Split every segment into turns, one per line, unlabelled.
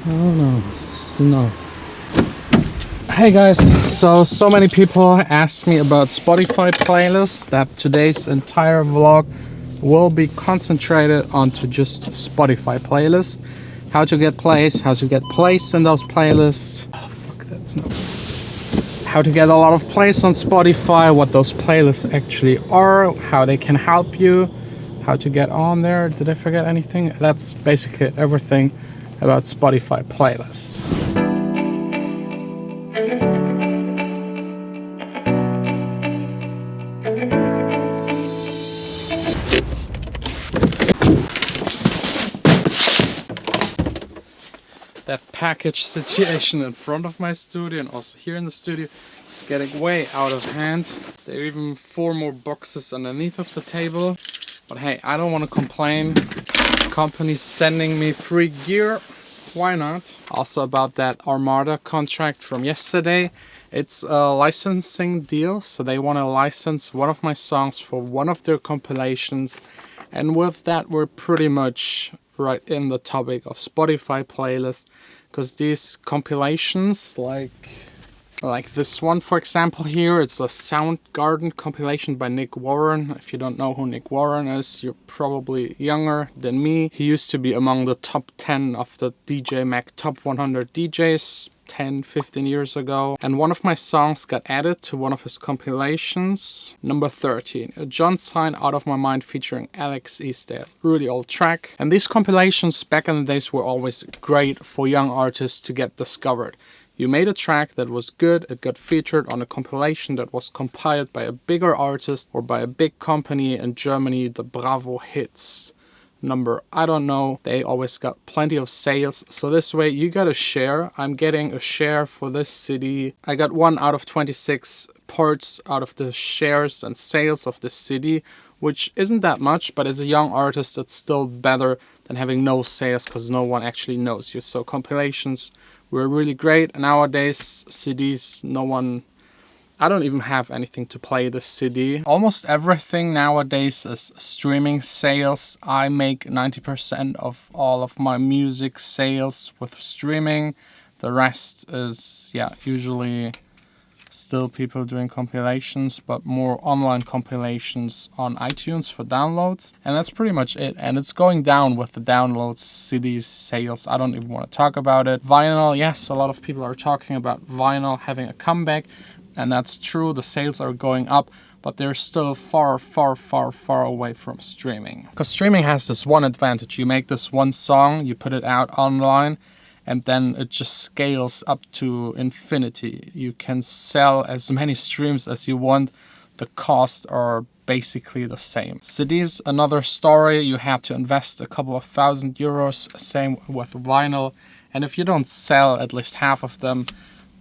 Oh no, snow. Hey guys, so many people asked me about Spotify playlists that today's entire vlog will be concentrated onto just Spotify playlists. How to get plays, how to get placed in those playlists. Oh, fuck, that's not. How to get a lot of plays on Spotify, what those playlists actually are, how they can help you, how to get on there. Did I forget anything? That's basically everything about Spotify playlists. That package situation in front of my studio and also here in the studio is getting way out of hand. There are even 4 more boxes underneath of the table. But hey, I don't want to complain. The company's sending me free gear. Why not? Also about that Armada contract from yesterday. It's a licensing deal, so they want to license one of my songs for one of their compilations. And with that, we're pretty much right in the topic of Spotify playlist, because these compilations, like this one for example here, it's a Soundgarden compilation by Nick Warren. If you don't know who Nick Warren is, you're probably younger than me. He used to be among the top 10 of the DJ Mag Top 100 DJs 10-15 years ago, and one of my songs got added to one of his compilations, number 13, a John Sine Out of My Mind featuring Alex Eastdale. Really old track. And these compilations back in the days were always great for young artists to get discovered. You made a track that was good, it got featured on a compilation that was compiled by a bigger artist or by a big company in Germany, the Bravo Hits number, I don't know. They always got plenty of sales, so this way you got a share. I'm getting a share for this CD. I got 1 out of 26 parts out of the shares and sales of this CD, which isn't that much, but as a young artist it's still better than having no sales because no one actually knows you. So compilations were really great. Nowadays CDs, no one, I don't even have anything to play this CD. Almost everything nowadays is streaming sales. I make 90% of all of my music sales with streaming. The rest is, yeah, usually still people doing compilations, but more online compilations on iTunes for downloads. And that's pretty much it. And it's going down with the downloads, CDs, sales. I don't even want to talk about it. Vinyl, yes, a lot of people are talking about vinyl having a comeback. And that's true, the sales are going up, but they're still far away from streaming. Because streaming has this one advantage. You make this one song, you put it out online, and then it just scales up to infinity. You can sell as many streams as you want. The costs are basically the same. CDs, another story. You have to invest a couple of €1,000. Same with vinyl. And if you don't sell at least half of them,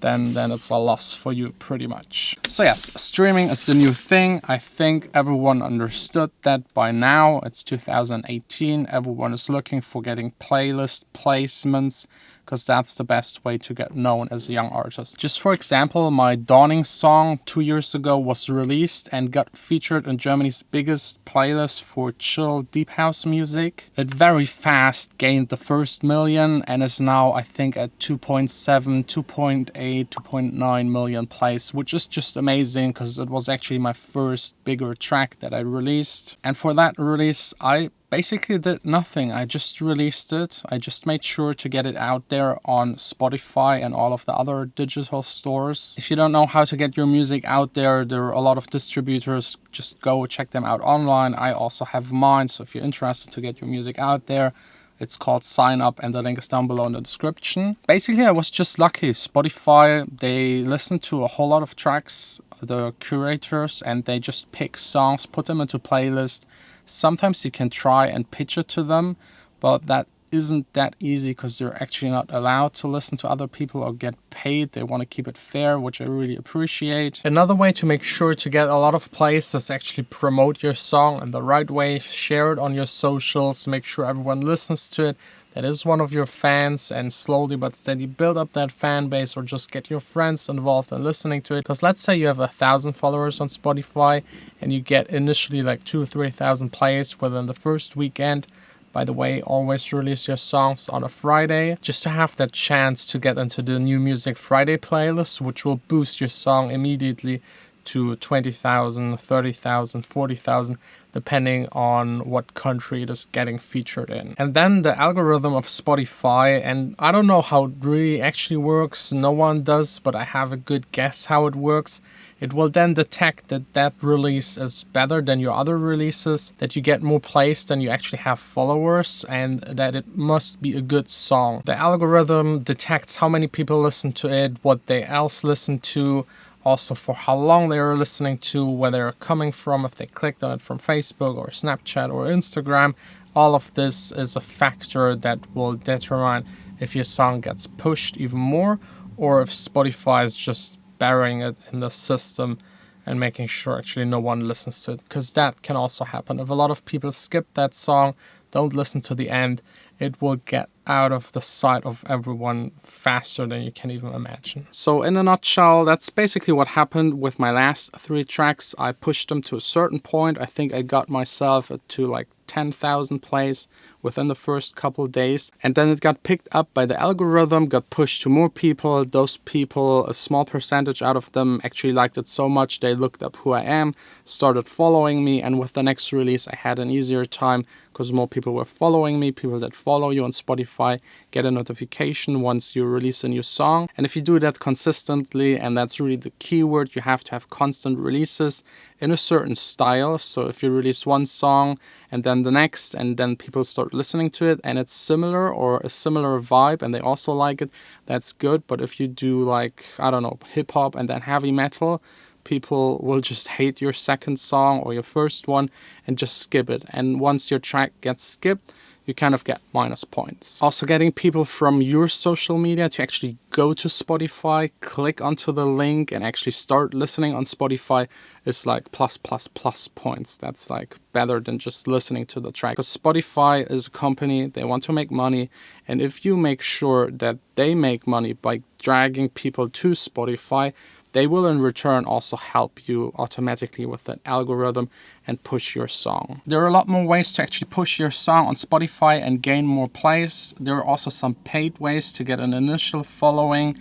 then it's a loss for you pretty much. So yes, streaming is the new thing. I think everyone understood that by now. It's 2018. Everyone is looking for getting playlist placements, because that's the best way to get known as a young artist. Just for example, my Dawning song 2 years ago was released and got featured in Germany's biggest playlist for chill deep house music. It very fast gained the first million and is now I think at 2.7, 2.8, 2.9 million plays, which is just amazing because it was actually my first bigger track that I released. And for that release, I basically did nothing. I just released it. I just made sure to get it out there on Spotify and all of the other digital stores. If you don't know how to get your music out there, there are a lot of distributors. Just go check them out online. I also have mine, so if you're interested to get your music out there, it's called Sign Up and the link is down below in the description. Basically, I was just lucky. Spotify, they listen to a whole lot of tracks, the curators, and they just pick songs, put them into playlists. Sometimes you can try and pitch it to them, but that isn't that easy because they're actually not allowed to listen to other people or get paid. They want to keep it fair, which I really appreciate. Another way to make sure to get a lot of plays is actually promote your song in the right way. Share it on your socials. Make sure everyone listens to it. That is one of your fans, and slowly but steady build up that fan base, or just get your friends involved in listening to it. Because let's say you have 1,000 followers on Spotify and you get initially like 2,000 or 3,000 plays within the first weekend. By the way, always release your songs on a Friday, just to have that chance to get into the New Music Friday playlist, which will boost your song immediately to 20,000, 30,000, 40,000, depending on what country it is getting featured in. And then the algorithm of Spotify, and I don't know how it really actually works, no one does, but I have a good guess how it works. It will then detect that that release is better than your other releases, that you get more plays than you actually have followers, and that it must be a good song. The algorithm detects how many people listen to it, what they else listen to, also for how long they are listening to, where they're coming from, if they clicked on it from Facebook or Snapchat or Instagram. All of this is a factor that will determine if your song gets pushed even more, or if Spotify is just burying it in the system and making sure actually no one listens to it, because that can also happen. If a lot of people skip that song, don't listen to the end, it will get out of the sight of everyone faster than you can even imagine. So in a nutshell, that's basically what happened with my last 3 tracks. I pushed them to a certain point. I think I got myself to like 10,000 plays within the first couple of days, and then it got picked up by the algorithm, got pushed to more people. Those people, a small percentage out of them actually liked it so much they looked up who I am, started following me, and with the next release I had an easier time because more people were following me. People that follow you on Spotify get a notification once you release a new song, and if you do that consistently, and that's really the key word, you have to have constant releases in a certain style. So if you release one song and then the next, and then people start listening to it and it's similar or a similar vibe and they also like it, that's good. But if you do like, I don't know, hip hop and then heavy metal, people will just hate your second song or your first one and just skip it. And once your track gets skipped, you kind of get minus points. Also, getting people from your social media to actually go to Spotify, click onto the link and actually start listening on Spotify is like plus points. That's like better than just listening to the track. Because Spotify is a company, they want to make money. And if you make sure that they make money by dragging people to Spotify, they will in return also help you automatically with that algorithm and push your song. There are a lot more ways to actually push your song on Spotify and gain more plays. There are also some paid ways to get an initial following.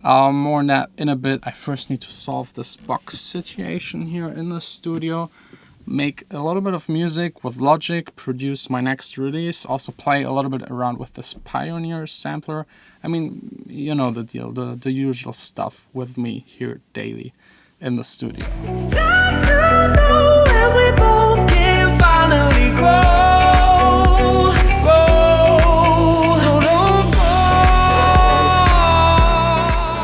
More on that in a bit. I first need to solve this box situation here in the studio. Make a little bit of music with Logic, produce my next release, also play a little bit around with this Pioneer sampler. I mean, you know the deal, the usual stuff with me here daily in the studio.
It's time to know where we both can finally grow. So don't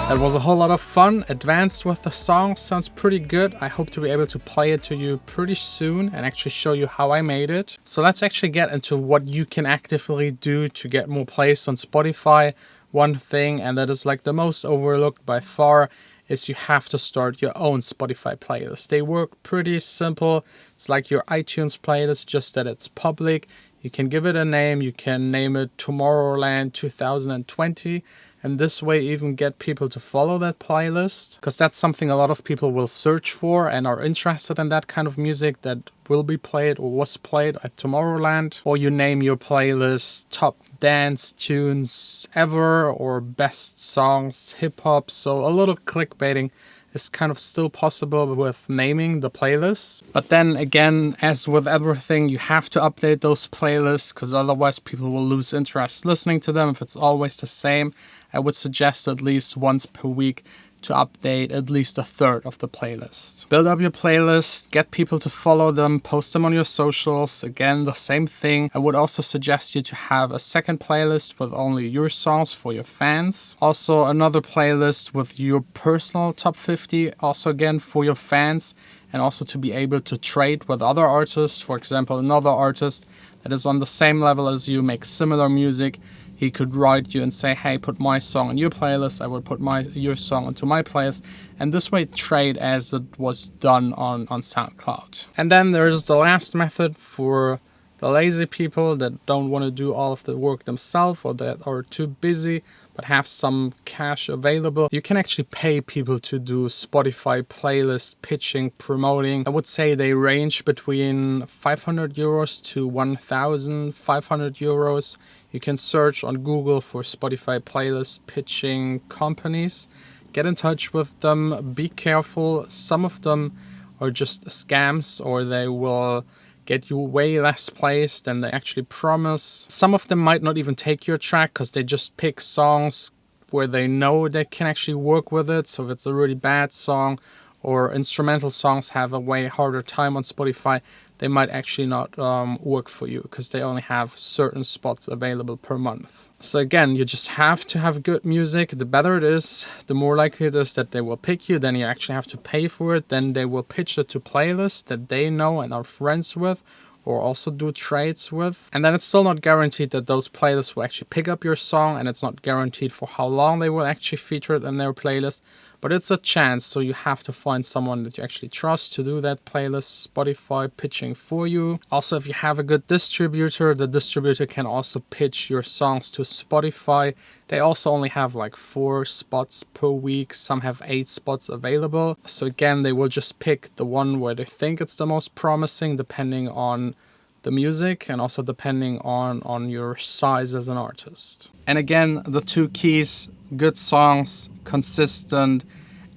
That was a whole lot of fun. Advanced with the song, sounds pretty good. I hope to be able to play it to you pretty soon and actually show you how I made it. So let's actually get into what you can actively do to get more plays on Spotify. One thing, and that is like the most overlooked by far, is you have to start your own Spotify playlist. They work pretty simple. It's like your iTunes playlist, just that it's public. You can give it a name. You can name it Tomorrowland 2020. And this way even get people to follow that playlist, because that's something a lot of people will search for and are interested in, that kind of music that will be played or was played at Tomorrowland. Or you name your playlist top dance tunes ever or best songs, hip hop. So a little clickbaiting is kind of still possible with naming the playlists. But then again, as with everything, you have to update those playlists, because otherwise people will lose interest listening to them if it's always the same. I would suggest at least once per week to update at least a third of the playlist. Build up your playlist, get people to follow them, post them on your socials. Again, the same thing. I would also suggest you to have a second playlist with only your songs for your fans. Also another playlist with your personal top 50, also again for your fans, and also to be able to trade with other artists. For example, another artist that is on the same level as you, makes similar music. He could write you and say, hey, put my song on your playlist. I would put your song onto my playlist. And this way trade as it was done on SoundCloud. And then there's the last method for The lazy people that don't want to do all of the work themselves or that are too busy but have some cash available, you can actually pay people to do Spotify playlist pitching, promoting. I would say they range between 500 euros to 1,500 euros. You can search on Google for Spotify playlist pitching companies. Get in touch with them. Be careful. Some of them are just scams, or they will get you way less plays than they actually promise. Some of them might not even take your track because they just pick songs where they know they can actually work with it. So if it's a really bad song or instrumental songs have a way harder time on Spotify, they might actually not work for you because they only have certain spots available per month. So again, you just have to have good music. The better it is, the more likely it is that they will pick you. Then you actually have to pay for it. Then they will pitch it to playlists that they know and are friends with, or also do trades with. And then it's still not guaranteed that those playlists will actually pick up your song, and it's not guaranteed for how long they will actually feature it in their playlist. But it's a chance, so you have to find someone that you actually trust to do that playlist Spotify pitching for you. Also, if you have a good distributor, the distributor can also pitch your songs to Spotify. They also only have like 4 spots per week. Some have 8 spots available. So again, they will just pick the one where they think it's the most promising, depending on the music and also depending on your size as an artist. And again, the 2 keys: good songs, consistent.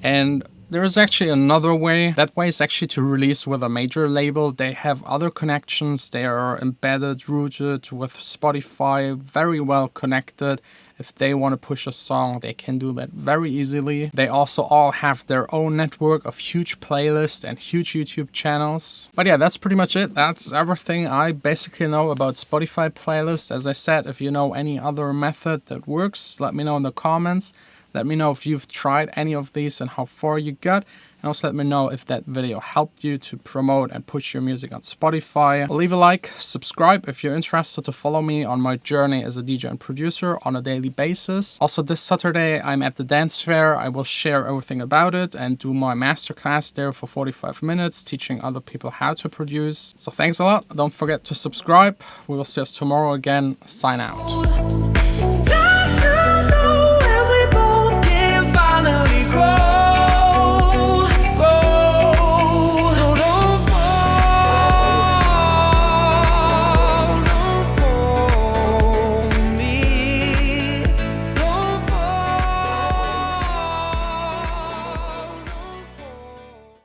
And there is actually another way. That way is actually to release with a major label. They have other connections. They are embedded, rooted with Spotify, very well connected. If they want to push a song, they can do that very easily. They also all have their own network of huge playlists and huge YouTube channels. But yeah, that's pretty much it. That's everything I basically know about Spotify playlists. As I said, if you know any other method that works, let me know in the comments. Let me know if you've tried any of these and how far you got. And also let me know if that video helped you to promote and push your music on Spotify. Leave a like, subscribe if you're interested to follow me on my journey as a DJ and producer on a daily basis. Also this Saturday, I'm at the dance fair. I will share everything about it and do my masterclass there for 45 minutes, teaching other people how to produce. So thanks a lot. Don't forget to subscribe. We will see us tomorrow again. Sign out.